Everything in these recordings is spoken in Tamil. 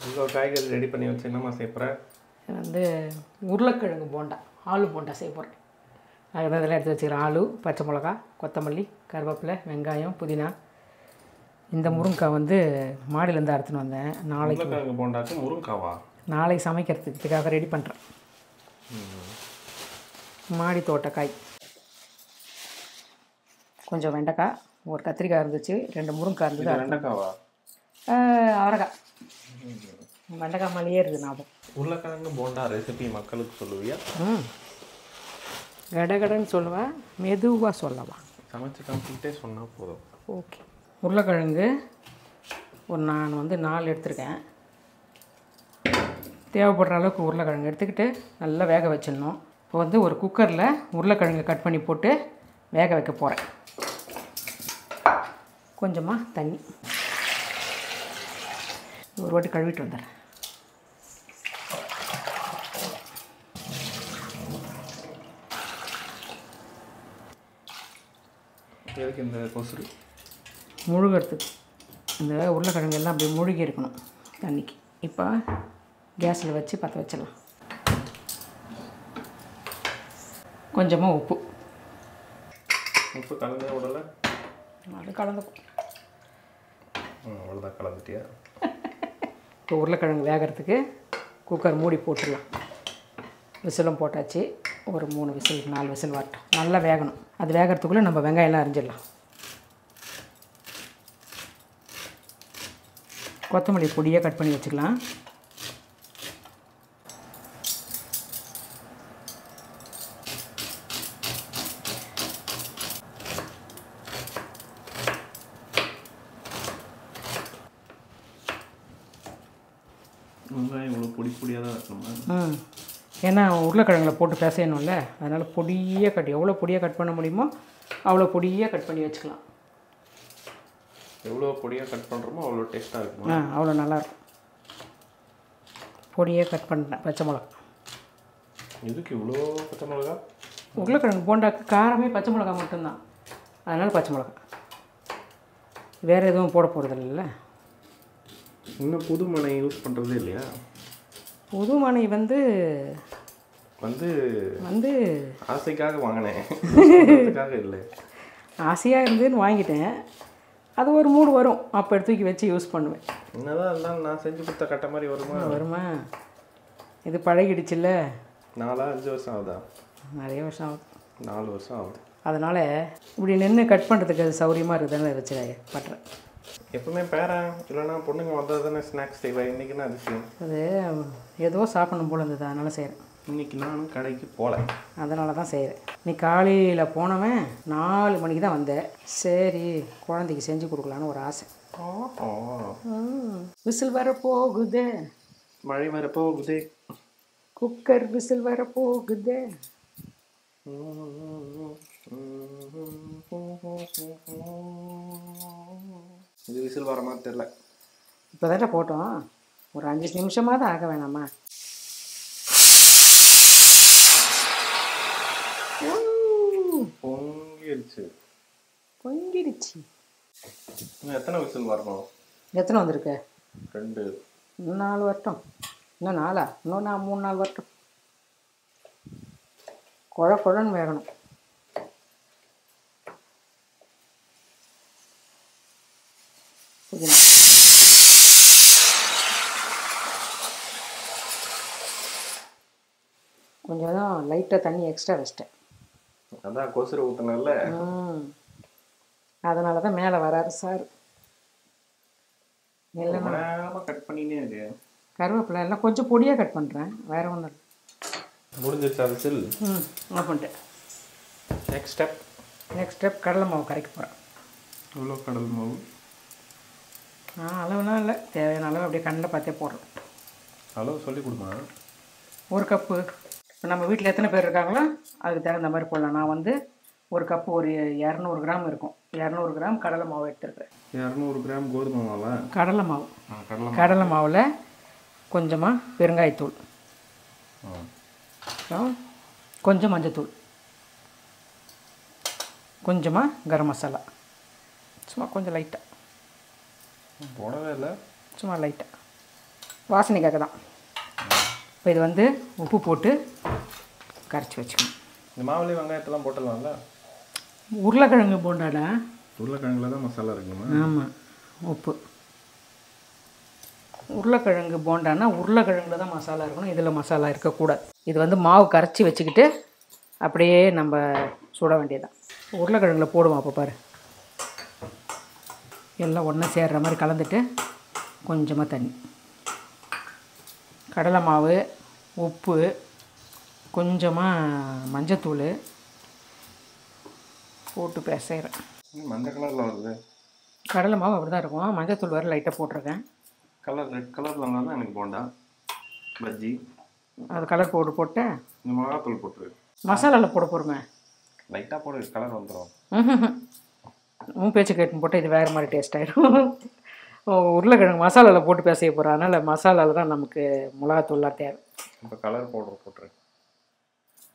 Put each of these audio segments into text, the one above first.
இவ்வளோ காய்கறி ரெடி பண்ணி வச்சு என்னம்மா செய்யப்படுறேன்? வந்து உருளைக்கிழங்கு போண்டா, ஆலு போண்டா செய்ய போகிறேன். அதுக்கு இதெல்லாம் எடுத்து வச்சுக்கிறேன். ஆலு, பச்சை மிளகா, கொத்தமல்லி, கருவேப்பிலை, வெங்காயம், புதினா. இந்த முருங்கைக்காய் வந்து மாடியிலேருந்து அறுத்துன்னு வந்தேன். நாளைக்கு உருளைக்கிழங்கு போண்டாச்சு முருங்காவா? நாளைக்கு சமைக்கிறதுக்காக ரெடி பண்ணுறேன். மாடி தோட்டக்காய், கொஞ்சம் வெண்டைக்காய், ஒரு கத்திரிக்காய் இருந்துச்சு, 2 முருங்கைக்காய் இருந்தது. வெண்டைக்காவா? அவரைக்காய். வெண்டைக்காய் மேலேயே இருக்குது ஞாபகம். உருளைக்கிழங்கு போண்டா ரெசிபி மக்களுக்கு சொல்லுவியா? கடகடன்னு சொல்லுவேன், மெதுவாக சொல்லவா? சமைச்சு காமிச்சிக்கிட்டே சொன்னால் போதும். ஓகே. உருளைக்கிழங்கு நான் வந்து 4 எடுத்துருக்கேன். தேவைப்படுற அளவுக்கு உருளைக்கிழங்கு எடுத்துக்கிட்டு நல்லா வேக வச்சிடணும். இப்போ வந்து ஒரு குக்கரில் உருளைக்கிழங்கு கட் பண்ணி போட்டு வேக வைக்க போகிறேன். கொஞ்சமாக தண்ணி, ஒரு வாட்டி கழுவிட்டு வந்துடுறேன். எதுக்கு இந்த கொசுறு? முழுகிறதுக்கு. இந்த உருளைக்கிழங்கு எல்லாம் அப்படியே முழுகி இருக்கணும் தண்ணிக்கு. இப்போ கேஸில் வச்சு பற்ற வச்சிடலாம். கொஞ்சமாக உப்பு கலந்தே விடலை? அது கலந்துக்கும். அவ்வளோதான், கலந்துட்டியா? இப்போ உருளைக்கிழங்கு வேகிறதுக்கு குக்கர் மூடி போட்டுடலாம். விசிலும் போட்டாச்சு. ஒரு 3 விசில் 4 விசில் வரட்டும். நல்லா வேகணும். அது வேகிறதுக்குள்ளே நம்ம வெங்காயம்லாம் அரிஞ்சிடலாம். கொத்தமல்லி பொடியாக கட் பண்ணி வச்சுக்கலாம். வெங்காயம் இவ்வளோ பொடியாக தான் இருக்கணுமா? ஏன்னா உருளைக்கிழங்குல போட்டு பிசையணும்ல, அதனால் பொடியாக எவ்வளோ பொடியாக கட் பண்ண முடியுமோ அவ்வளோ பொடியாக கட் பண்ணி வச்சுக்கலாம். எவ்வளோ பொடியாக கட் பண்ணுறோமோ அவ்வளோ டேஸ்ட்டாக இருக்குமா? அவ்வளோ நல்லாயிருக்கும். பொடியாக கட் பண்ணுறேன். பச்சை மிளகா. எதுக்கு இவ்வளோ பச்சை மிளகா? உருளைக்கிழங்கு போண்டாக்கு காரமே பச்சை மிளகா மட்டும்தான், அதனால் பச்சை மிளகா. வேறு எதுவும் போட போகிறது இல்லைல்ல. இன்னும் புது மனை யூஸ் பண்ணுறதே இல்லையா? புது மனை வந்து ஆசைக்காக வாங்கினேன், அதுக்காக இல்லை. ஆசையாக இருந்துன்னு வாங்கிட்டேன். அது ஒரு மூடு வரும், அப்போ எடுத்து வச்சு யூஸ் பண்ணுவேன். என்னதான் இருந்தாலும் நான் செஞ்சு கொடுத்த கட்ட மாதிரி வருமா? இது பழகிடுச்சுல்ல. 4-5 வருஷம் ஆகுதா? நிறைய வருஷம் ஆகுது. 4 வருஷம் ஆகுது. அதனால் இப்படி நின்று கட் பண்ணுறதுக்கு அது சௌகரியமாக இருக்குதுன்னு வச்சு பண்ணுறேன். எப்பவுமே பேரன் இல்லைன்னா பொண்ணுங்க வந்தால் தானே ஸ்நாக்ஸ் செய்வேன். இன்றைக்கினா அதிசயம். அது ஏதோ சாப்பிடணும் போல் இருந்தது, அதனால் செய்கிறேன். இன்றைக்கி நானும் கடைக்கு போகல, அதனால தான் செய்கிறேன். நீ காலையில் போனவன் 4 மணிக்கு தான் வந்தேன். சரி, குழந்தைக்கு செஞ்சு கொடுக்கலான்னு ஒரு ஆசை. விசில் வரப்போகுதே, மழை வரப்போகுதே, குக்கர் விசில் வரப்போகுதே. இது விசில் வர மாதிரி தெரில. இப்போ தானே போட்டோம், ஒரு 5 நிமிஷமாக தான் ஆக வேணாமா? பொங்கிடுச்சு. இன்னும் எத்தனை விசில் வரணும்? எத்தனை வந்திருக்கு? 2. இன்னும் 4 வரட்டும். இன்னும் 4? இன்னும் 3-4 வரட்டும். குழன்னு வேகணும். கொஞ்சம் தான் லைட்டாக தண்ணி எக்ஸ்ட்ரா வச்சிட்டேன். அதான் கொசுரை ஊற்றினல, அதனால தான் மேலே வராரு சார். இல்லைன்னா கட் பண்ணினே இருக்கு. கருவேப்பிலை எல்லாம் கொஞ்சம் பொடியாக கட் பண்ணுறேன், வேறு ஒன்றும் இல்லை. முடிஞ்சிருச்சா விசில்? ஆஃப் பண்ணிட்டேன். நெக்ஸ்ட் ஸ்டெப் கடலை மாவு கரைக்க போகிறேன். எவ்வளோ கடலை மாவு? அளவுலாம் இல்லை, தேவையான அளவு அப்படியே கண்ணில் பார்த்தே போடுறோம். அளவு சொல்லி கொடுமா. 1 கப்பு. இப்போ நம்ம வீட்டில் எத்தனை பேர் இருக்காங்களோ அதுக்கு தகுந்த மாதிரி போடலாம். நான் வந்து 1 கப்பு ஒரு 200 கிராம் இருக்கும். 200 கிராம் கடலை மாவு எடுத்துருக்குறேன். 200 கிராம் கோதுமை மாவா? கடலை மாவு. கடலை மாவில் கொஞ்சமாக பெருங்காயத்தூள், கொஞ்சம் மஞ்சத்தூள், கொஞ்சமாக கரம் மசாலா, சும்மா கொஞ்சம் லைட்டாக, போடவே இல்லை, சும்மா லைட்டாக. வாசனைக்காக தான். இப்போ இது வந்து உப்பு போட்டு கரைச்சி வச்சுக்கணும். இந்த மாவுலேயே வெங்காயத்தெல்லாம் போட்டுடலாம்ல? உருளைக்கிழங்கு போண்டாடா. உருளைக்கிழங்குல தான் மசாலா இருக்குமா? ஆமாம், உப்பு. உருளைக்கிழங்கு போண்டானா உருளைக்கிழங்குல தான் மசாலா இருக்கணும், இதில் மசாலா இருக்கக்கூடாது. இது வந்து மாவு கரைச்சி வச்சுக்கிட்டு அப்படியே நம்ம சுட வேண்டியதுதான். உருளைக்கிழங்குல போடுவோம். அப்போ பாரு, எல்லாம் ஒன்றா சேர்கிற மாதிரி கலந்துட்டு கொஞ்சமாக தண்ணி, கடலை மாவு, உப்பு, கொஞ்சமாக மஞ்சத்தூள் போட்டு பிசைகிறேன். மஞ்சள் கலரில் வருது. கடலை மாவு அப்படி தான் இருக்கும். மஞ்சத்தூள் வேறு லைட்டாக போட்டிருக்கேன். கலர் ரெட் கலரில் இருந்தால் தான் எனக்கு போண்டா பஜ்ஜி. அது கலர் பவுடர் போட்டேன். இந்த மிளகாத்தூள் போட்டுரு. மசாலாவில் போட போகிறோமே, லைட்டாக போடு, கலர் வந்துடும். உன் பேச்சு கேட்டுன்னு போட்டால் இது வேறு மாதிரி டேஸ்ட் ஆகிடும். உருளைக்கிழங்கு மசாலாவில் போட்டு பேச போகிறோம், அதனால் மசாலாவில் தான் நமக்கு மிளகாத்தூள்லாம் தேவை. இப்போ கலர் பவுடர் போட்டுரு.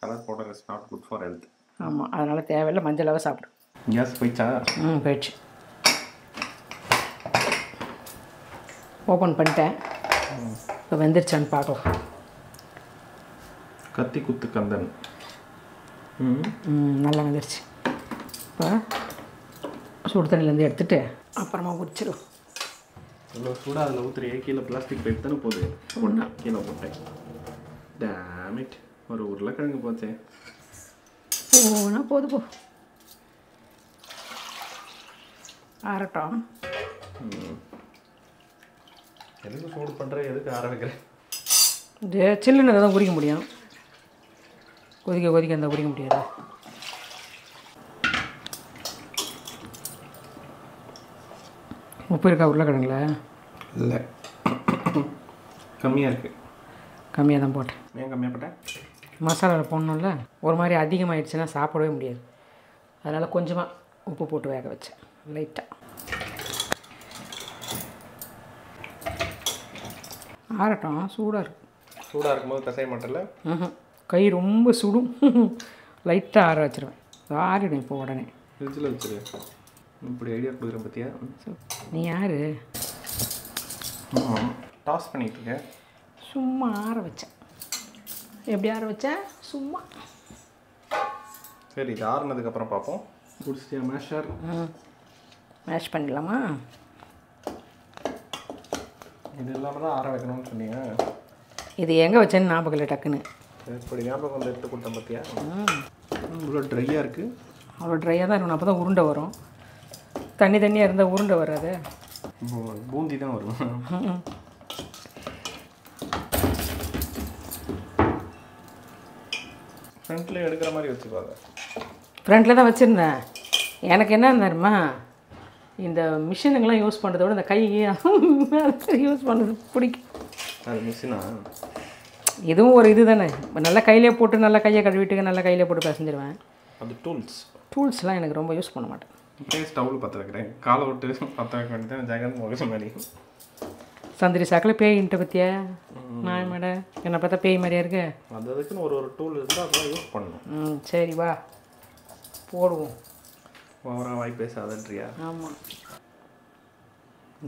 Colour powder is not good for health. ஆமாம், அதனால் தேவையில்லை. மஞ்சளாவே சாப்பிடும். கேஸ் போயிடுச்சா? போயிடுச்சு. ஓப்பன் பண்ணிட்டேன். இப்போ வெந்துருச்சான்னு பார்க்கலாம். கத்தி குத்து கந்தன். நல்லா வெந்துருச்சு. இப்போ சுடு தண்ணிலேருந்து எடுத்துகிட்டு அப்புறமா உரிச்சிடும். இவ்வளோ சூடாக அதில் ஊற்றுறியே, கீழே பிளாஸ்டிக் பைப் தானே போகுது. போட்டேன், கீழே போட்டேன். டேமிட், ஒரு உருளைக்கிழங்கு போச்சே. போனா போது போ, ஆறட்டும். எதுக்கு சூடு பண்ணுற, எதுக்கு ஆற வைக்கிறேன்? இது சில்லுன்னு தான் உரிக்க முடியும், கொதிக்க கொதிக்க இருந்தால் உரிக்க முடியாது. உப்பு இருக்கா உருளைக்கிழங்குல? இல்லை, கம்மியாக இருக்குது. கம்மியாக தான் போட்டேன். ஏன் கம்மியாக போட்டேன்? மசாலாவில் போடணும்ல, ஒரு மாதிரி அதிகமாகிடுச்சுன்னா சாப்பிடவே முடியாது. அதனால் கொஞ்சமாக உப்பு போட்டு வேக வச்சேன், லைட்டாக. ஆறட்டும், சூடாக இருக்கும். சூடாக இருக்கும்போது பிசைய மாட்டேன்ல? கை ரொம்ப சுடும். லைட்டாக ஆற வச்சுருவேன், ஆறிடும் இப்போ உடனே. ஃப்ரிட்ஜில் வச்சுரு. இப்படி ஐடியா கொடுக்குறேன் பற்றியா? நீ யார்? டாஸ் பண்ணிகிட்டு இருக்கேன். சும்மா ஆற வச்சேன். எப்படி ஆற வச்சேன்? சும்மா. சரி, இது ஆறுனதுக்கப்புறம் பார்ப்போம். குடிச்சிட்டியா மேஷர்? மேஷ் பண்ணிடலாமா? இது இல்லாமல் தான் ஆற வைக்கணும்னு சொன்னீங்க. இது எங்கே வச்சேன்னு ஞாபகம் இல்லை டக்குன்னு. இப்படி ஞாபகம் வந்து எடுத்து கொடுத்தேன் பார்த்தியா? இவ்வளோ ட்ரையாக இருக்குது. அவ்வளோ ட்ரையாக தான் இருக்கணும், அப்போ தான் உருண்டை வரும். தண்ணி தண்ணியாக இருந்தால் உருண்டை வராது, பூந்தி தான் வரும். ஃப்ரண்ட்டில் எடுக்கிற மாதிரி வச்சுப்பாங்க. ஃப்ரண்ட்டில் தான் வச்சுருந்தேன். எனக்கு என்ன தெரியுமா, இந்த மிஷினுங்கெல்லாம் யூஸ் பண்ணுறத விட இந்த கை யூஸ் பண்ணுறது பிடிக்கும். அது மிஷினா? இதுவும் ஒரு இது தானே. நல்லா கையிலே போட்டு நல்லா கையை கழுவிட்டு நல்லா கையிலே போட்டு பிசைஞ்சிருவேன். அது டூல்ஸ்லாம் எனக்கு ரொம்ப யூஸ் பண்ண மாட்டேன். இப்போ ஸ்டவ்வில் பற்ற வைக்கிறேன், காலை விட்டு பற்ற வைக்க வேண்டியது ஜெகன் முகச மாதிரி. சந்திரி சாக்கில் பேயின்ட்டு பற்றியா? நான் மேட என்னை பார்த்தா பேய் மாதிரியா இருக்கு. அதுக்குன்னு ஒரு டூல் இருந்தால் அதெல்லாம் யூஸ் பண்ணணும். சரி வா போடுவோம். ஓவரா வாய் பேசாதன்றியா? ஆமாம்.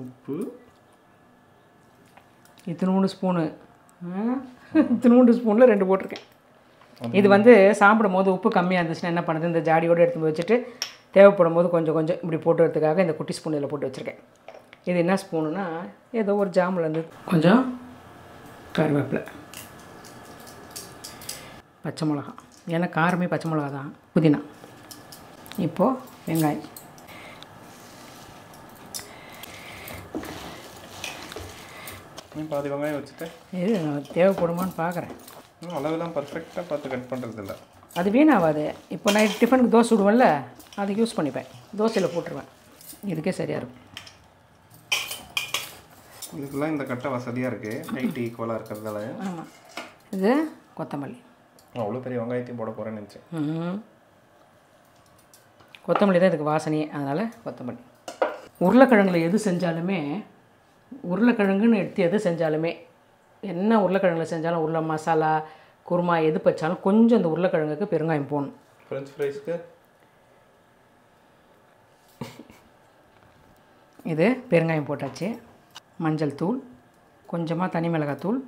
உப்பு இத்தினூண்டு ஸ்பூனு, இத்தினூண்டு ஸ்பூனில் 2 போட்டிருக்கேன். இது வந்து சாப்பிடும் போது உப்பு கம்மியாக இருந்துச்சுன்னா என்ன பண்ணுறது, இந்த ஜாடியோடு எடுத்து போய் வச்சுட்டு தேவைப்படும் போது கொஞ்சம் கொஞ்சம் இப்படி போட்டு வரதுக்காக இந்த குட்டி ஸ்பூன் இதில் போட்டு வச்சுருக்கேன். இது என்ன ஸ்பூனுன்னா, ஏதோ ஒரு ஜாமில் இருந்து கொஞ்சம் கருவேப்பிலை, பச்சை மிளகா, ஏன்னா காரமே பச்சை மிளகா தான், புதினா, இப்போது வெங்காயம். பாதி வெங்காயம் வச்சுட்டேன். இது தேவைப்படுமான்னு பார்க்குறேன். அளவுலாம் பர்ஃபெக்டாக பார்த்து கட் பண்ணுறது இல்லை, அது வீணாகாது. இப்போ நைட் டிஃபனுக்கு தோசை விடுவேன்ல, அதை யூஸ் பண்ணிப்பேன், தோசையில் போட்டுருவேன். இதுக்கே சரியாக இருக்கும். இதுக்கெல்லாம் இந்த கட்டை வசதியாக இருக்குது, ஹைட் ஈக்குவலாக இருக்கிறதால. ஆமாம். இது கொத்தமல்லி. அவ்வளோ பெரிய வெங்காயத்தையும் போட போகிறேன்னு நினச்சேன். கொத்தமல்லி தான் இதுக்கு வாசனையே, அதனால் கொத்தமல்லி. உருளைக்கிழங்குல எது செஞ்சாலுமே, உருளைக்கிழங்குன்னு எடுத்து எது செஞ்சாலுமே, என்ன உருளைக்கிழங்குல செஞ்சாலும், உருளை மசாலா குருமா எது வச்சாலும் கொஞ்சம் இந்த உருளைக்கிழங்குக்கு பெருங்காயம் போடணும். ஃப்ரெஞ்ச் ஃப்ரைஸ்க்கு இது பெருங்காயம் போட்டாச்சு. மஞ்சள் தூள், கொஞ்சமாக தனி மிளகாத்தூள்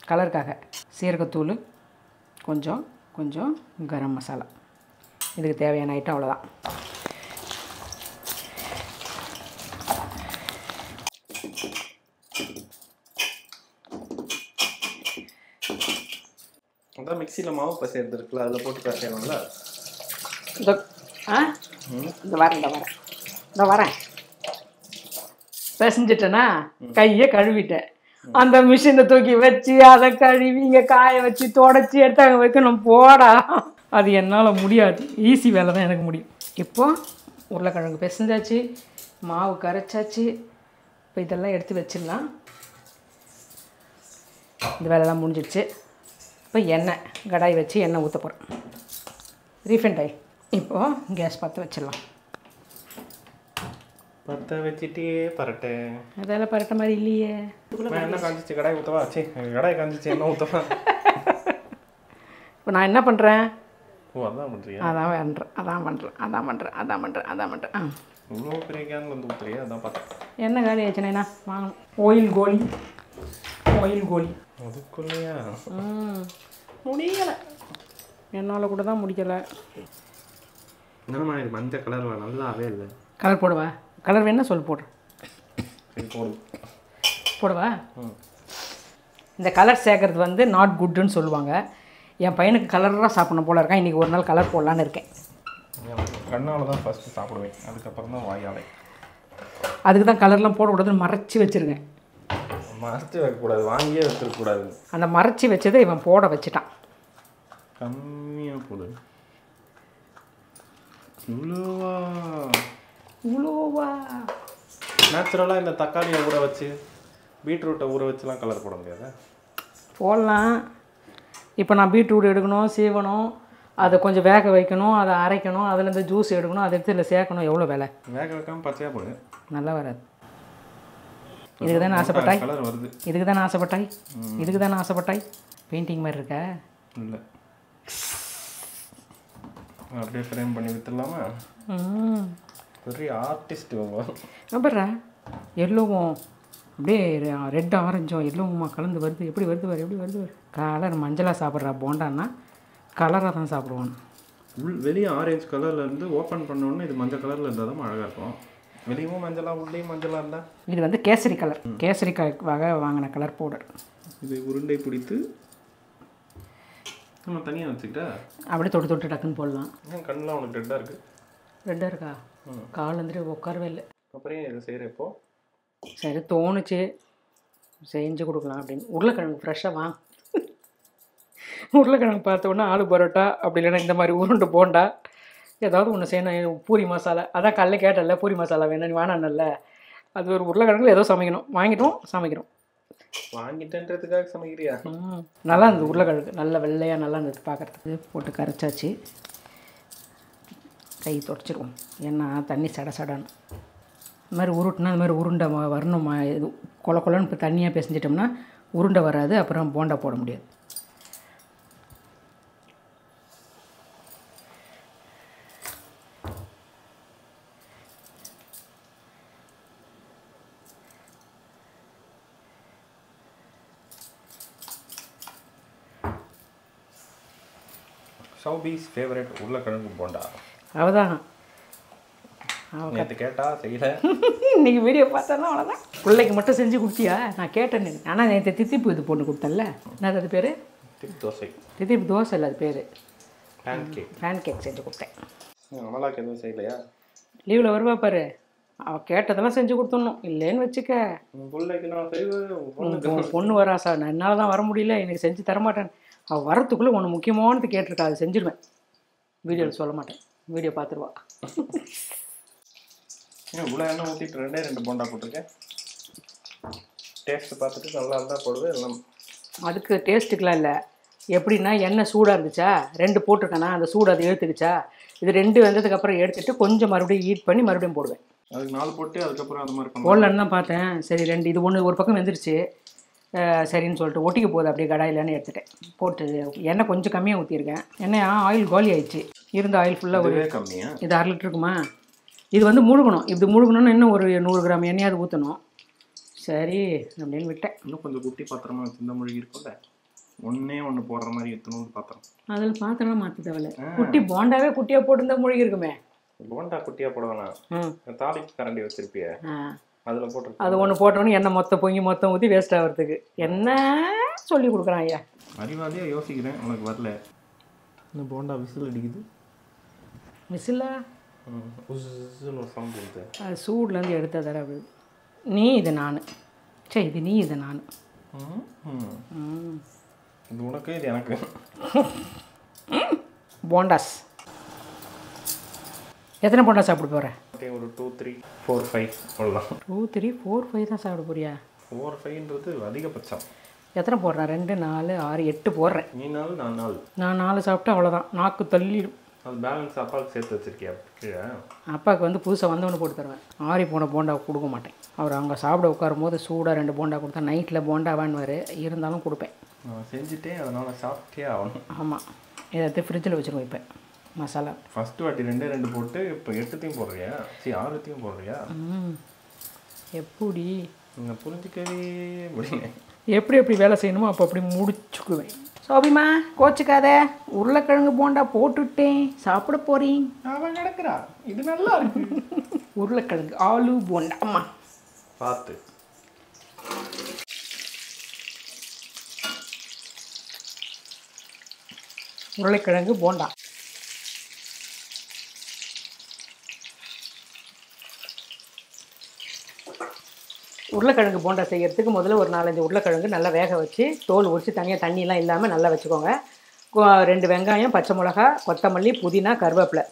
கலருக்காக, சீரகத்தூள் கொஞ்சம் கொஞ்சம் கரம் மசாலா. இதுக்கு தேவையான ஐட்டம் அவ்வளோதான். அதான் மிக்சியில் மாவு பசைறது இருக்குல்ல, அதில் போட்டு பசையணும்ல. இந்த வரேன் பிசைஞ்சிட்டேன்னா கையை கழுவிட்டேன். அந்த மிஷினை தூக்கி வச்சு அதை கழுவி இங்கே காய வச்சு தொடச்சி எடுத்து அங்கே வைக்கணும். போடா, அது என்னால் முடியாது. ஈஸி வேலை தான் எனக்கு முடியும். இப்போது உருளைக்கிழங்கு பிசைஞ்சாச்சு, மாவு கரைச்சாச்சு. இப்போ இதெல்லாம் எடுத்து வச்சிடலாம். இந்த வேலைலாம் முடிஞ்சிடுச்சு. இப்போ எண்ணெய் கடாய் வச்சு எண்ணெய் ஊற்ற போகிறோம். Refined oil. இப்போது கேஸ் பற்ற வச்சிடலாம். பற்ற வச்சுட்டே பரட்டை. அதெல்லாம் பரட்ட மாதிரி இல்லையே. என்ன காஞ்சிச்சு? கடாய் ஊற்றவா? சரி, கடாய் காஞ்சிச்சு, என்ன ஊற்றவா? இப்போ நான் என்ன பண்ணுறேன்? ஓ, அதான் பண்ணுறியா? அதான் பண்ணுறேன். இவ்வளோ பெரிய கேன் வந்து ஊற்றுறியா? அதான் பார்த்தேன். என்ன காலி ஆச்சுண்ணா வாங்கணும். ஓயில் கோலி அதுக்குள்ளையா? முடியலை, என்னால் கூட தான் முடியலை. என்னம்மா இது மஞ்சள் கலரில் நல்லாவே இல்லை. கலர் போடுவா? கலர் வேணா சொல்லு, போடுறேன். போடுவா? இந்த கலர் சேர்க்கறது வந்து நாட் குட்டுன்னு சொல்லுவாங்க. என் பையனுக்கு கலராக சாப்பிடணும் போல இருக்கான். இன்றைக்கி ஒரு நாள் கலர் போடலான்னு இருக்கேன். கண்ணால் தான் ஃபஸ்ட்டு சாப்பிடுவேன், அதுக்கப்புறம் தான் வாயாலே. அதுக்கு தான் கலர்லாம் போடக்கூடாதுன்னு மறைச்சி வச்சுருங்க. மறைச்சி வைக்கக்கூடாது, வாங்கியே வச்சுருக்கக்கூடாது. அந்த மறைச்சி வச்சதை இவன் போட வச்சுட்டான். கம்மியாக போடு. இவ்வளோவா? நேச்சுரலாக இந்த தக்காளியை ஊற வச்சு பீட்ரூட்டை ஊற வச்சுலாம் கலர் போட முடியாது? போடலாம். இப்போ நான் பீட்ரூட் எடுக்கணும், சீவணும், அதை கொஞ்சம் வேக வைக்கணும், அதை அரைக்கணும், அதுலேருந்து ஜூஸ் எடுக்கணும், அதை எடுத்து இதில் சேர்க்கணும். எவ்வளோ வேலை? வேக வைக்காமல் பச்சையாக போடு. நல்லா வராது. இதுக்கு தானே ஆசைப்பட்டாய்? கலர் வருது. இதுக்கு தானே ஆசைப்பட்டாய்? பெயிண்டிங் மாதிரி இருக்கா? இல்லை, அப்படியே ஃப்ரேம் பண்ணி விற்றுலாமா? பெரிய ஆர்டிஸ்ட் அப்புறா எல்லோவும் அப்படியே ரெட் ஆரஞ்சும் எல்லோவுமா கலந்து வருது. எப்படி வருது? கலர் மஞ்சளாக சாப்பிட்றா போண்டான்னா கலராக தான் சாப்பிடுவான். வெளியே ஆரஞ்சு கலரில் இருந்து ஓப்பன் பண்ணோன்னே இது மஞ்சள் கலரில் இருந்தால் தான் அழகாக இருக்கும். வெளியும் மஞ்சளாக உள்ளேயும் மஞ்சளாக இருந்தால் இது வந்து கேசரி கலர். கேசரி வகை வாங்கின கலர் பவுடர். இது உருண்டை பிடித்து நம்ம தனியாக வச்சுக்கிட்டா அப்படியே தொட்டு டக்குன்னு போடலாம். ஏன் கண்ணெலாம் உனக்கு ரெட்டாக இருக்குது? ரெட்டாக இருக்கா? கால் வந்துட்டு உட்காரவே இல்லை. அப்புறம் இதை செய்கிறப்போ சரி தோணுச்சு செஞ்சு கொடுக்கலாம் அப்படின்னு. உருளைக்கிழங்கு ஃப்ரெஷ்ஷாக வாங்க. உருளைக்கிழங்கு பார்த்த உடனே ஆலு பரோட்டா, அப்படி இல்லைன்னா இந்த மாதிரி உருண்டை போண்டா ஏதாவது ஒன்று செய்யணும். பூரி மசாலா, அதான் காலைல கேட்டல பூரி மசாலா வேணும் நீ வானானல்ல. அது ஒரு உருளைக்கிழங்குல ஏதோ சமைக்கணும். சமைக்கிறோம். வாங்கிட்டேன்றதுக்காக சமைக்கிறியா? நல்லா இருந்தது உருளைக்கிழங்கு, நல்ல வெள்ளையாக நல்லா இருந்தது பார்க்குறதுக்கு. போட்டு கரைச்சாச்சு. கை தொடச்சிருவோம், ஏன்னா தண்ணி சடன்னு. இந்த மாதிரி உருட்டுனா இந்த மாதிரி உருண்டை வரணும். இது கொலன்னு இப்போ தண்ணியாக பிசைஞ்சிட்டோம்னா உருண்டை வராது, அப்புறம் போண்டா போட முடியாது. சௌபிஸ் ஃபேவரட் உருளைக்கிழங்கு போண்டா. அவதான் நேற்று கேட்டா செய்யலை. இன்றைக்கி வீடியோ பார்த்தோன்னா அவ்வளோதான். பிள்ளைக்கு மட்டும் செஞ்சு கொடுத்தியா? நான் கேட்டேன். ஆனால் நேற்று தித்திப்பு இது பொண்ணு கொடுத்தேன்ல, என்னது அது பேர்? தித்திப்பு தோசை இல்லை, அது பேர் பேன் கேக் செஞ்சு கொடுத்தேன். அமலாக்கு எதுவும் செய்யலையா? லீவில் வருவா பாரு, அவள் கேட்டதெல்லாம் செஞ்சு கொடுத்துடணும். இல்லைன்னு வச்சுக்க பொண்ணு வரா சார், நான் என்னால் தான் வர முடியல, எனக்கு செஞ்சு தரமாட்டேன். அவள் வரத்துக்குள்ளே ஒன்று முக்கியமானது கேட்டிருக்கா, அது செஞ்சுருவேன். வீடியோவில் சொல்ல மாட்டேன், வீடியோ பார்த்துருவா. இவ்வளோ எண்ணெய் ஊற்றிட்டு 2 போண்டா போட்டிருக்கேன். டேஸ்ட்டு பார்த்துட்டு நல்லா இருந்தால் போடுவேன். எல்லாம் அதுக்கு டேஸ்ட்டுக்கெலாம் இல்லை. எப்படின்னா எண்ணெய் சூடாக இருந்துச்சா, 2 போட்டிருக்கேன்னா அந்த சூடு அதை எடுத்துக்கிச்சா, இது 2 வெந்ததுக்கப்புறம் எடுத்துகிட்டு கொஞ்சம் மறுபடியும் ஹீட் பண்ணி மறுபடியும் போடுவேன். அதுக்கு 4 போட்டு அதுக்கப்புறம் அது மாதிரி போடலன்னு தான் பார்த்தேன். சரி 2 இது ஒரு பக்கம் வெந்துருச்சு, சரின்னு சொல்லிட்டு ஒட்டிக்க போகுது அப்படியே கடாயிலன்னு எடுத்துட்டேன். போட்டு எண்ணெய் கொஞ்சம் கம்மியாக ஊற்றிருக்கேன். எண்ணெய் ஆயில் கோலி ஆயிடுச்சு. இருந்த ஆயில் ஃபுல்லாக ஒரு கம்மியாக, இது 1/2 லிட்டர் இருக்குமா. இது வந்து முழுகணும். இப்படி முழுகணும்னு இன்னும் ஒரு 100 கிராம் எண்ணெயாவது ஊற்றணும். சரி அப்படின்னு விட்டேன். இன்னும் கொஞ்சம் குட்டி பாத்திரமா வச்சிருந்தா மூழ்கி இருக்கும்ல. ஒன்று போடுற மாதிரி எத்தணும் பாத்திரம். அதில் பாத்திரம்லாம் மாற்ற தேவையில்ல. குட்டி போண்டாவே குட்டியாக போட்டுருந்தா மூழ்கி இருக்குமே. போண்டா குட்டியாக போட வேணாம். தாளிக்கு கரண்டி வச்சிருப்பிய, அதில் போட்டு அது ஒன்று போட்டோன்னு எண்ணெய் மொத்தம் பொங்கி மொத்தம் ஊற்றி வேஸ்ட் ஆகிறதுக்கு என்ன சொல்லி கொடுக்குறான் ஐயா. அறிவாதியாக யோசிக்கிறேன், உனக்கு வரல. இந்த போண்டா விசில் அடிக்குது. விசிலா? ஒரு சவுண்ட் இருக்குது. அது சூட்லேருந்து எடுத்த தர அப்படி. நீ இது நான், சரி இது நீ இது நான். இது உனக்கு இது எனக்கு. போண்டாஸ் எத்தனை போண்டா சாப்பிட போகிறேன்? ஒரு 2 3 4 5 அவ்வளோதான். 2 3 4 5 தான் சாப்பிட போறியா? 4 5ன்றது அதிகபட்சம். எத்தனை போடுறேன்? 2 4 6 8 போடுறேன். நீ 4 நான் 4. நான் 4 சாப்பிட்டா அவ்வளோதான், நாக்கு தள்ளிடும். அது பேலன்ஸ் அப்பாவுக்கு சேர்த்து வச்சிருக்கியா கீழே? அப்பாவுக்கு வந்து புதுசாக வந்தவொன்னு போட்டு தருவேன். ஆறி போன போண்டா கொடுக்க மாட்டேன். அவர் அங்கே சாப்பிட உட்காரும் போது சூடாக 2 போண்டா கொடுத்தா நைட்டில் போண்டாவான்னு இருந்தாலும் கொடுப்பேன். நான் செஞ்சுட்டேன், அதனால் சாப்பிட்டே ஆகணும். ஆமாம், இதை எடுத்து ஃப்ரிட்ஜில் வச்சுட்டு வைப்பேன் மசாலா. ஃபஸ்ட்டு வாட்டி 2 போட்டு இப்போ 8த்தையும் போடுறியா? சரி 6த்தையும் போடுறியா? எப்படி நீங்கள் புரிஞ்சிக்கவே முடியல. எப்படி எப்படி வேலை செய்யணுமோ அப்போ அப்படி முடிச்சுக்குவேன். சோபிமா கோச்சுக்காத, உருளைக்கிழங்கு போண்டா போட்டுவிட்டேன், சாப்பிட போறேன். அவன் கிடக்குறா, இது நல்லா இருக்கு. உருளைக்கிழங்கு ஆலு போண்டா. அம்மா பார்த்து. உருளைக்கிழங்கு போண்டா. உருளைக்கிழங்கு போண்டா செய்கிறதுக்கு முதல்ல ஒரு 4-5 உருளைக்கிழங்கு நல்லா வேக வச்சு தோல் உரித்து தனியாக தண்ணியெலாம் இல்லாமல் நல்லா வச்சுக்கோங்க. 2 வெங்காயம், பச்சை மிளகா, கொத்தமல்லி, புதினா, கருவேப்பிலை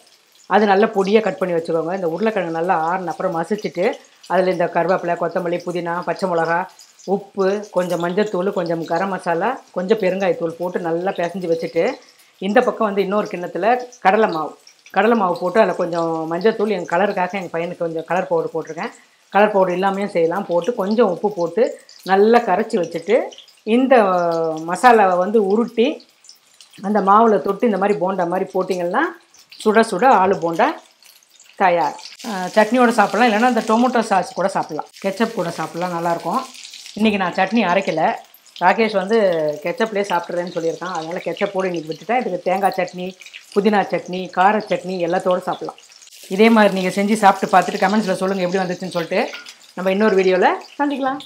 அது நல்லா பொடியாக கட் பண்ணி வச்சுக்கோங்க. இந்த உருளைக்கிழங்கு நல்லா ஆறின அப்புறம் மசிச்சுட்டு அதில் இந்த கருவேப்பிலை, கொத்தமல்லி, புதினா, பச்சை மிளகா, உப்பு, கொஞ்சம் மஞ்சத்தூள், கொஞ்சம் கரம் மசாலா, கொஞ்சம் பெருங்காயத்தூள் போட்டு நல்லா பிசைஞ்சு வச்சுட்டு இந்த பக்கம் வந்து இன்னொரு கிண்ணத்தில் கடலை மாவு போட்டு அதில் கொஞ்சம் மஞ்சத்தூள், எங்கள் கலருக்காக எங்கள் பையனுக்கு கொஞ்சம் கலர் பவுடர் போட்டிருக்கேன். கலர் பவுடர் இல்லாமையும் செய்யலாம். போட்டு கொஞ்சம் உப்பு போட்டு நல்லா கரைச்சி வச்சுட்டு இந்த மசாலாவை வந்து உருட்டி அந்த மாவில் தொட்டு இந்த மாதிரி போண்டா மாதிரி போட்டிங்கன்னா சுட சுட ஆலு போண்டா தயார். சட்னியோடு சாப்பிட்லாம், இல்லைன்னா அந்த டொமேட்டோ சாஸ் கூட சாப்பிட்லாம், கெச்சப் கூட சாப்பிட்லாம், நல்லாயிருக்கும். இன்றைக்கி நான் சட்னி அரைக்கலை. ராகேஷ் வந்து கெச்சப்லேயே சாப்பிட்றேன்னு சொல்லியிருக்கான். அதனால் கெச்சப்போடு இன்றைக்கி விட்டுட்டேன். இதுக்கு தேங்காய் சட்னி, புதினா சட்னி, கார சட்னி எல்லாத்தோடு சாப்பிட்லாம். இதே மாதிரி நீங்கள் செஞ்சு சாப்பிட்டு பார்த்துட்டு கமெண்ட்ஸில் சொல்லுங்கள் எப்படி வந்துச்சுன்னு சொல்லிட்டு. நம்ம இன்னொரு வீடியோவில் சந்திக்கலாம்.